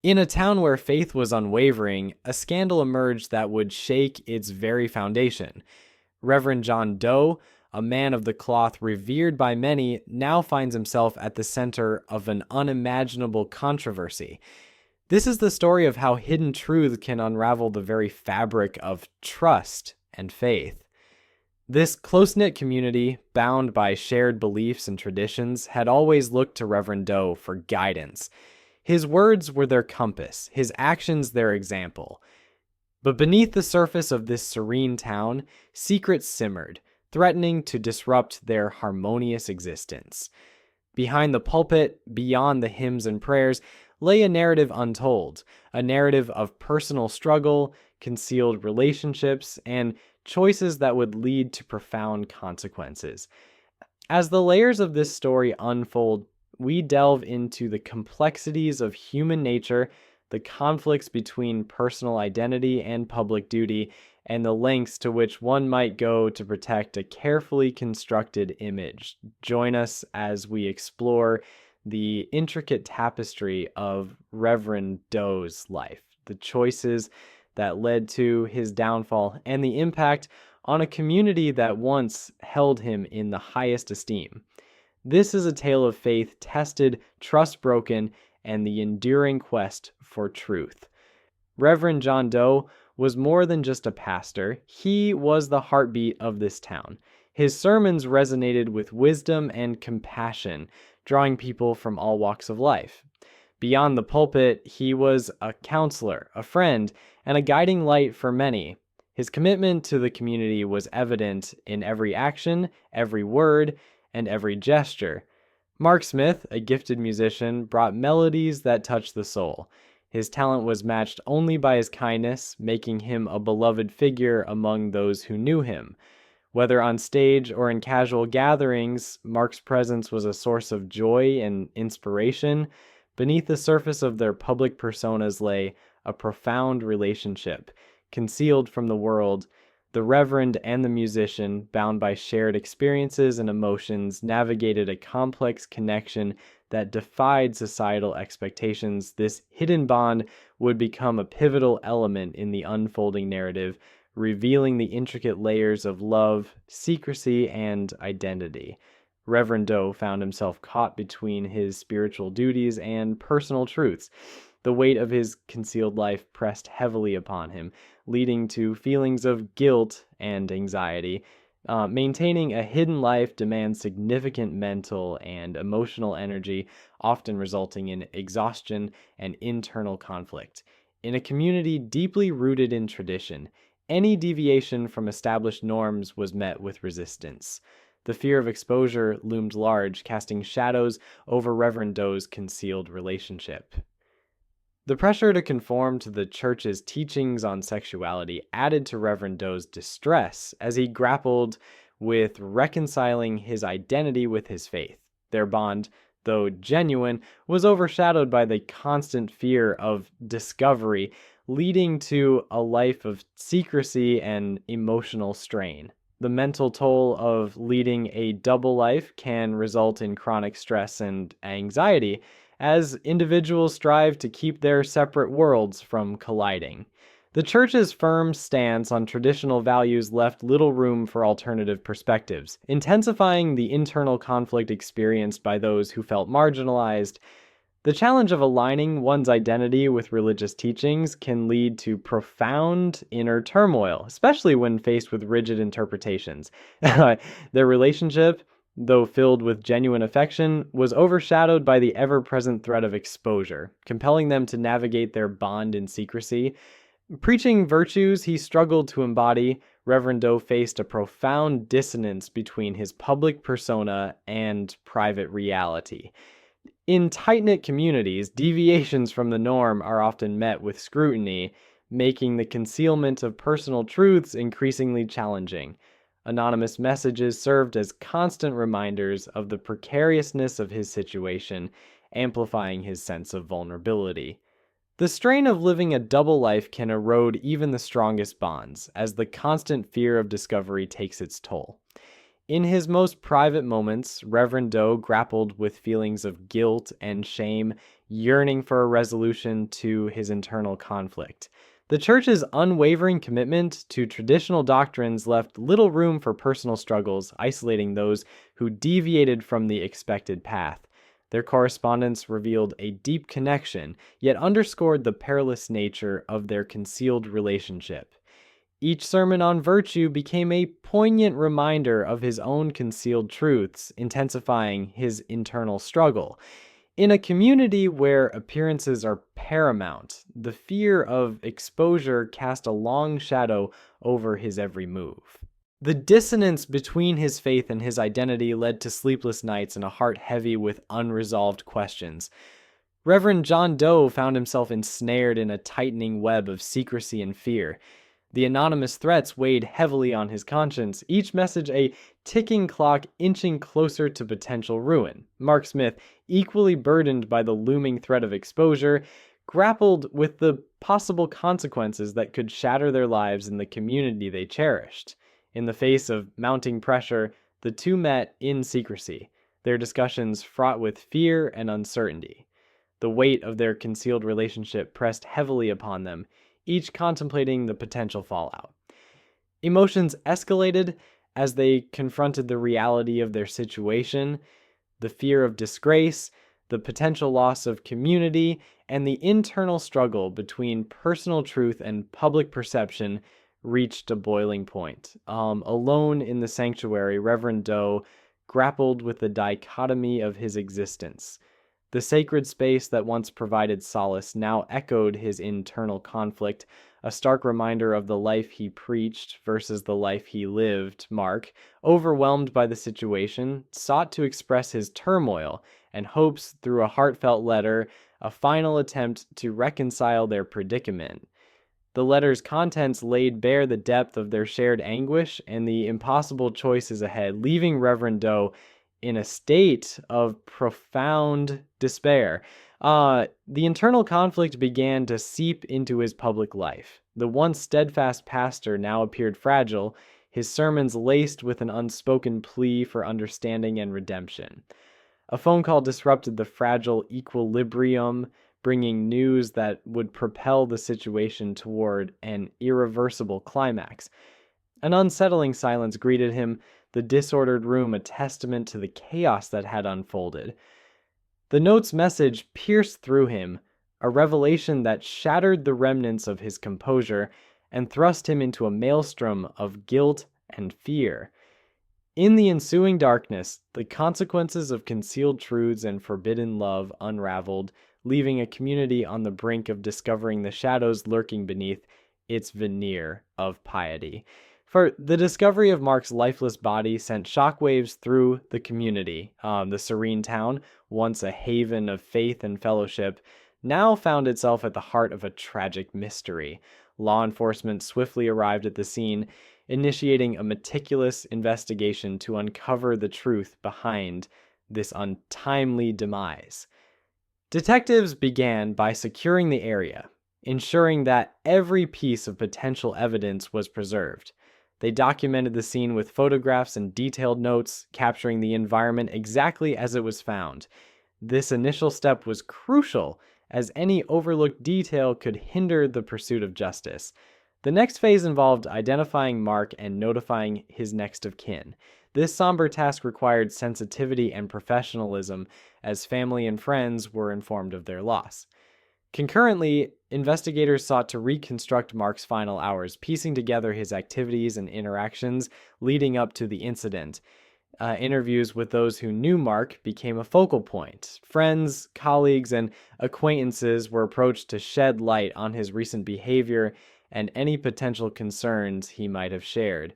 In a town where faith was unwavering, a scandal emerged that would shake its very foundation. Reverend John Doe, a man of the cloth revered by many, now finds himself at the center of an unimaginable controversy. This is the story of how hidden truth can unravel the very fabric of trust and faith. This close-knit community, bound by shared beliefs and traditions, had always looked to Reverend Doe for guidance. His words were their compass, his actions their example. But beneath the surface of this serene town, secrets simmered, threatening to disrupt their harmonious existence. Behind the pulpit, beyond the hymns and prayers, lay a narrative untold, a narrative of personal struggle, concealed relationships, and choices that would lead to profound consequences. As the layers of this story unfold, we delve into the complexities of human nature, the conflicts between personal identity and public duty, and the lengths to which one might go to protect a carefully constructed image. Join us as we explore the intricate tapestry of Reverend Doe's life, the choices that led to his downfall, and the impact on a community that once held him in the highest esteem. This is a tale of faith tested, trust broken, and the enduring quest for truth. Reverend John Doe was more than just a pastor. He was the heartbeat of this town. His sermons resonated with wisdom and compassion, drawing people from all walks of life. Beyond the pulpit, he was a counselor, a friend, and a guiding light for many. His commitment to the community was evident in every action, every word, and every gesture. Mark Smith, a gifted musician, brought melodies that touched the soul. His talent was matched only by his kindness, making him a beloved figure among those who knew him. Whether on stage or in casual gatherings, Mark's presence was a source of joy and inspiration. Beneath the surface of their public personas lay a profound relationship, concealed from the world. The Reverend and the musician, bound by shared experiences and emotions, navigated a complex connection that defied societal expectations. This hidden bond would become a pivotal element in the unfolding narrative, revealing the intricate layers of love, secrecy, and identity. Reverend Doe found himself caught between his spiritual duties and personal truths. The weight of his concealed life pressed heavily upon him, leading to feelings of guilt and anxiety. Maintaining a hidden life demands significant mental and emotional energy, often resulting in exhaustion and internal conflict. In a community deeply rooted in tradition, any deviation from established norms was met with resistance. The fear of exposure loomed large, casting shadows over Reverend Doe's concealed relationship. The pressure to conform to the church's teachings on sexuality added to Reverend Doe's distress as he grappled with reconciling his identity with his faith. Their bond, though genuine, was overshadowed by the constant fear of discovery, leading to a life of secrecy and emotional strain. The mental toll of leading a double life can result in chronic stress and anxiety, as individuals strive to keep their separate worlds from colliding. The church's firm stance on traditional values left little room for alternative perspectives, intensifying the internal conflict experienced by those who felt marginalized. The challenge of aligning one's identity with religious teachings can lead to profound inner turmoil, especially when faced with rigid interpretations. Their relationship, though filled with genuine affection, was overshadowed by the ever-present threat of exposure, compelling them to navigate their bond in secrecy. Preaching virtues he struggled to embody, Reverend Doe faced a profound dissonance between his public persona and private reality. In tight-knit communities, deviations from the norm are often met with scrutiny, making the concealment of personal truths increasingly challenging. Anonymous messages served as constant reminders of the precariousness of his situation, amplifying his sense of vulnerability. The strain of living a double life can erode even the strongest bonds, as the constant fear of discovery takes its toll. In his most private moments, Reverend Doe grappled with feelings of guilt and shame, yearning for a resolution to his internal conflict. The church's unwavering commitment to traditional doctrines left little room for personal struggles, isolating those who deviated from the expected path. Their correspondence revealed a deep connection, yet underscored the perilous nature of their concealed relationship. Each sermon on virtue became a poignant reminder of his own concealed truths, intensifying his internal struggle. In a community where appearances are paramount, the fear of exposure cast a long shadow over his every move. The dissonance between his faith and his identity led to sleepless nights and a heart heavy with unresolved questions. Reverend John Doe found himself ensnared in a tightening web of secrecy and fear. The anonymous threats weighed heavily on his conscience, each message a ticking clock inching closer to potential ruin. Mark Smith, equally burdened by the looming threat of exposure, grappled with the possible consequences that could shatter their lives and the community they cherished. In the face of mounting pressure, the two met in secrecy, their discussions fraught with fear and uncertainty. The weight of their concealed relationship pressed heavily upon them, each contemplating the potential fallout. Emotions escalated as they confronted the reality of their situation, the fear of disgrace, the potential loss of community, and the internal struggle between personal truth and public perception reached a boiling point. Alone in the sanctuary, Reverend Doe grappled with the dichotomy of his existence. The sacred space that once provided solace now echoed his internal conflict, a stark reminder of the life he preached versus the life he lived. Mark, overwhelmed by the situation, sought to express his turmoil and hopes through a heartfelt letter, a final attempt to reconcile their predicament. The letter's contents laid bare the depth of their shared anguish and the impossible choices ahead, leaving Reverend Doe in a state of profound despair. The internal conflict began to seep into his public life. The once steadfast pastor now appeared fragile, his sermons laced with an unspoken plea for understanding and redemption. A phone call disrupted the fragile equilibrium, bringing news that would propel the situation toward an irreversible climax. An unsettling silence greeted him, the disordered room a testament to the chaos that had unfolded. The note's message pierced through him, a revelation that shattered the remnants of his composure and thrust him into a maelstrom of guilt and fear. In the ensuing darkness, the consequences of concealed truths and forbidden love unraveled, leaving a community on the brink of discovering the shadows lurking beneath its veneer of piety. For the discovery of Mark's lifeless body sent shockwaves through the community. The serene town, once a haven of faith and fellowship, now found itself at the heart of a tragic mystery. Law enforcement swiftly arrived at the scene, initiating a meticulous investigation to uncover the truth behind this untimely demise. Detectives began by securing the area, ensuring that every piece of potential evidence was preserved. They documented the scene with photographs and detailed notes, capturing the environment exactly as it was found. This initial step was crucial, as any overlooked detail could hinder the pursuit of justice. The next phase involved identifying Mark and notifying his next of kin. This somber task required sensitivity and professionalism, as family and friends were informed of their loss. Concurrently, investigators sought to reconstruct Mark's final hours, piecing together his activities and interactions leading up to the incident. Interviews with those who knew Mark became a focal point. Friends, colleagues, and acquaintances were approached to shed light on his recent behavior and any potential concerns he might have shared.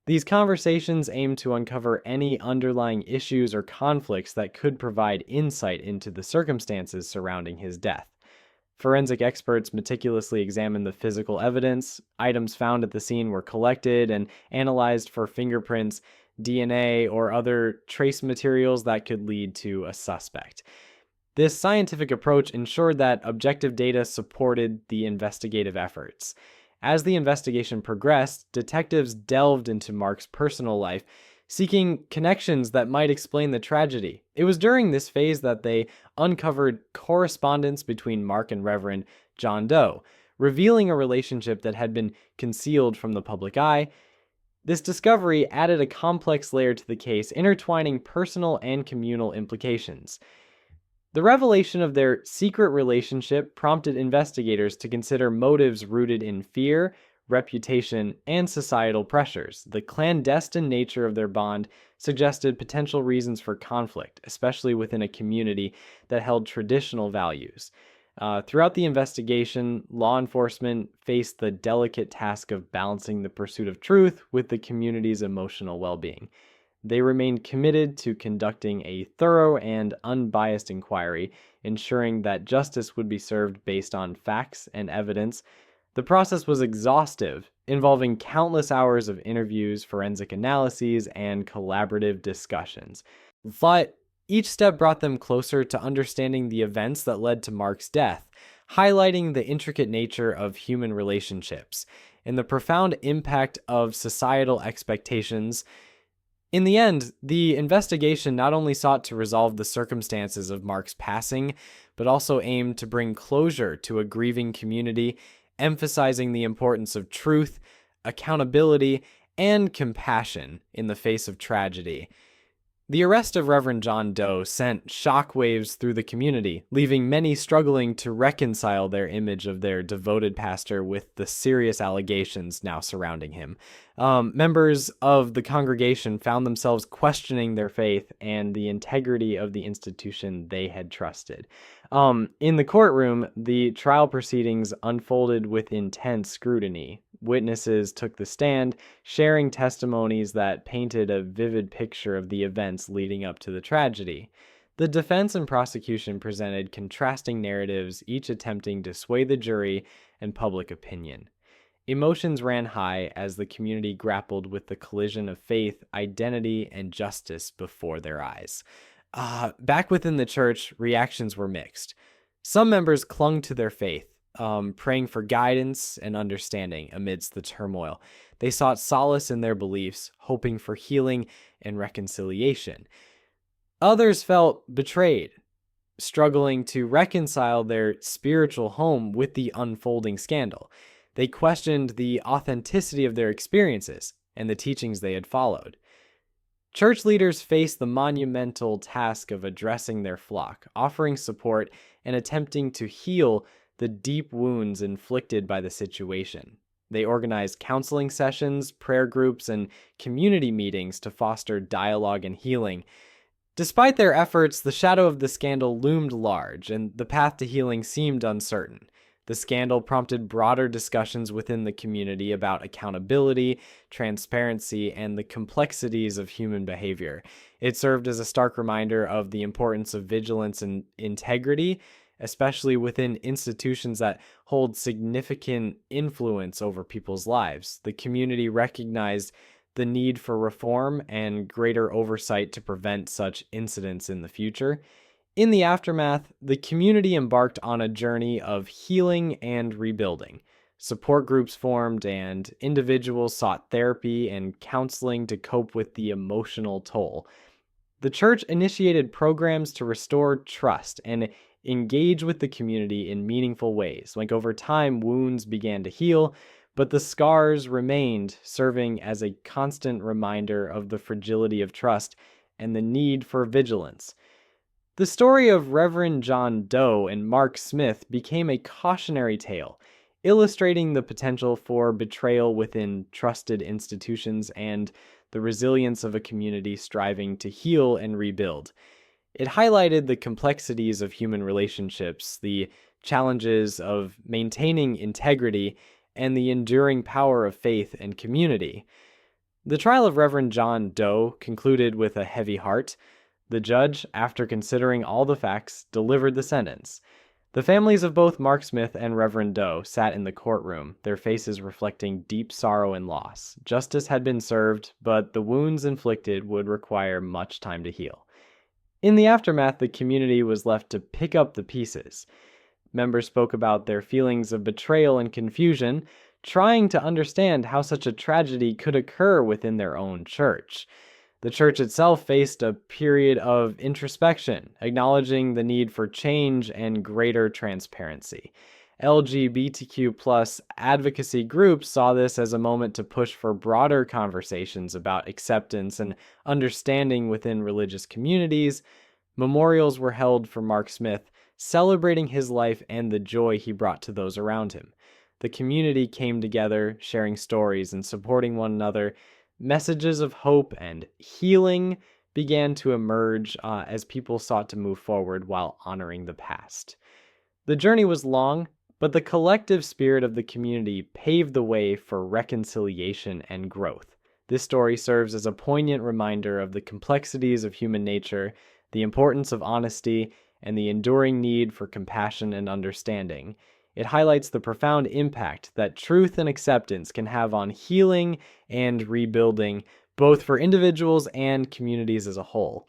These conversations aimed to uncover any underlying issues or conflicts that could provide insight into the circumstances surrounding his death. Forensic experts meticulously examined the physical evidence. Items found at the scene were collected and analyzed for fingerprints, DNA, or other trace materials that could lead to a suspect. This scientific approach ensured that objective data supported the investigative efforts. As the investigation progressed, detectives delved into Mark's personal life, seeking connections that might explain the tragedy. It was during this phase that they uncovered correspondence between Mark and Reverend John Doe, revealing a relationship that had been concealed from the public eye. This discovery added a complex layer to the case, intertwining personal and communal implications. The revelation of their secret relationship prompted investigators to consider motives rooted in fear, reputation, and societal pressures. The clandestine nature of their bond suggested potential reasons for conflict, especially within a community that held traditional values. Throughout the investigation, law enforcement faced the delicate task of balancing the pursuit of truth with the community's emotional well-being. They remained committed to conducting a thorough and unbiased inquiry, ensuring that justice would be served based on facts and evidence. The process was exhaustive, involving countless hours of interviews, forensic analyses, and collaborative discussions. But each step brought them closer to understanding the events that led to Mark's death, highlighting the intricate nature of human relationships and the profound impact of societal expectations. In the end, the investigation not only sought to resolve the circumstances of Mark's passing, but also aimed to bring closure to a grieving community, emphasizing the importance of truth, accountability, and compassion in the face of tragedy. The arrest of Reverend John Doe sent shockwaves through the community, leaving many struggling to reconcile their image of their devoted pastor with the serious allegations now surrounding him. Members of the congregation found themselves questioning their faith and the integrity of the institution they had trusted. In the courtroom, the trial proceedings unfolded with intense scrutiny. Witnesses took the stand, sharing testimonies that painted a vivid picture of the events leading up to the tragedy. The defense and prosecution presented contrasting narratives, each attempting to sway the jury and public opinion. Emotions ran high as the community grappled with the collision of faith, identity, and justice before their eyes. Back within the church, reactions were mixed. Some members clung to their faith, praying for guidance and understanding amidst the turmoil. They sought solace in their beliefs, hoping for healing and reconciliation. Others felt betrayed, struggling to reconcile their spiritual home with the unfolding scandal. They questioned the authenticity of their experiences and the teachings they had followed. Church leaders faced the monumental task of addressing their flock, offering support, and attempting to heal the deep wounds inflicted by the situation. They organized counseling sessions, prayer groups, and community meetings to foster dialogue and healing. Despite their efforts, the shadow of the scandal loomed large, and the path to healing seemed uncertain. The scandal prompted broader discussions within the community about accountability, transparency, and the complexities of human behavior. It served as a stark reminder of the importance of vigilance and integrity, especially within institutions that hold significant influence over people's lives. The community recognized the need for reform and greater oversight to prevent such incidents in the future. In the aftermath, the community embarked on a journey of healing and rebuilding. Support groups formed, and individuals sought therapy and counseling to cope with the emotional toll. The church initiated programs to restore trust and engage with the community in meaningful ways. Over time, wounds began to heal, but the scars remained, serving as a constant reminder of the fragility of trust and the need for vigilance. The story of Reverend John Doe and Mark Smith became a cautionary tale, illustrating the potential for betrayal within trusted institutions and the resilience of a community striving to heal and rebuild. It highlighted the complexities of human relationships, the challenges of maintaining integrity, and the enduring power of faith and community. The trial of Reverend John Doe concluded with a heavy heart. The judge, after considering all the facts, delivered the sentence. The families of both Mark Smith and Reverend Doe sat in the courtroom, their faces reflecting deep sorrow and loss. Justice had been served, but the wounds inflicted would require much time to heal. In the aftermath, the community was left to pick up the pieces. Members spoke about their feelings of betrayal and confusion, trying to understand how such a tragedy could occur within their own church. The church itself faced a period of introspection, acknowledging the need for change and greater transparency. LGBTQ plus advocacy groups saw this as a moment to push for broader conversations about acceptance and understanding within religious communities. Memorials were held for Mark Smith, celebrating his life and the joy he brought to those around him. The community came together, sharing stories and supporting one another. Messages of hope and healing began to emerge as people sought to move forward while honoring the past. The journey was long, but the collective spirit of the community paved the way for reconciliation and growth. This story serves as a poignant reminder of the complexities of human nature, the importance of honesty, and the enduring need for compassion and understanding. It highlights the profound impact that truth and acceptance can have on healing and rebuilding, both for individuals and communities as a whole.